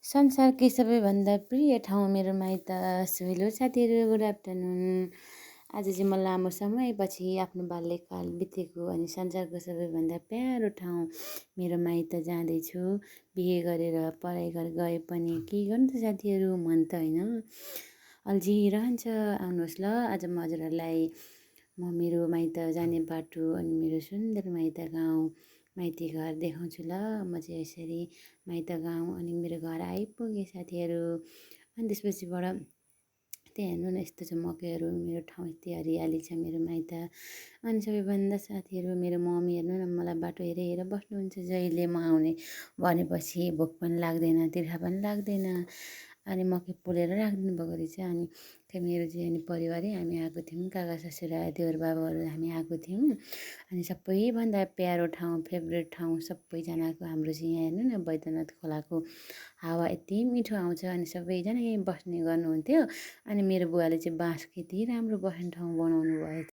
संसारकै सबैभन्दा प्रिय ठाउँ मेरो माइत। सो हेलो साथीहरू, गुड आफ्टरनुन। आज चाहिँ म लामो समयपछि आफ्नो बाल्यकाल बितेको अनि संसारको सबैभन्दा प्यारो ठाउँ मेरो माइत जाँदैछु। बिहे गरेर पढाइ गरेर गए पनि के गर्नु त साथीहरू, मन त होइन अल्झिरहन्छ। आउनुहोस् ल, आज म हजुरहरूलाई मेरो माइत जाने बाटो अनि मेरो सुन्दर माइत गाउँ माइती घर देखाउँछु ल। म चाहिँ यसरी माइत गाउँ अनि मेरो घर आइपुगेँ साथीहरू। अनि त्यसपछिबाट त्यहाँ हेर्नु न, यस्तो छ मकैहरू, मेरो ठाउँ यति हरियाली छ मेरो माइत। अनि सबैभन्दा साथीहरू, मेरो मम्मी हेर्नु न, मलाई बाटो हेरेर बस्नुहुन्छ जहिले म आउने भनेपछि। भोक पनि लाग्दैन, तिर्खा पनि लाग्दैन। अनि मकै पोलेर राखिदिनु भएको रहेछ। अनि त्यहाँ मेरो चाहिँ अनि परिवारै हामी आएको थियौँ, काका ससुरा देवर बाबाहरू हामी आएको थियौँ। अनि सबैभन्दा प्यारो ठाउँ, फेभरेट ठाउँ सबैजनाको हाम्रो चाहिँ यहाँ हेर्नु न, बैद्यनाथ खोलाको हावा यति मिठो आउँछ अनि सबैजना यहीँ बस्ने गर्नुहुन्थ्यो। अनि मेरो बुवाले चाहिँ बाँसको यति राम्रो बस्ने ठाउँ बनाउनु भयो।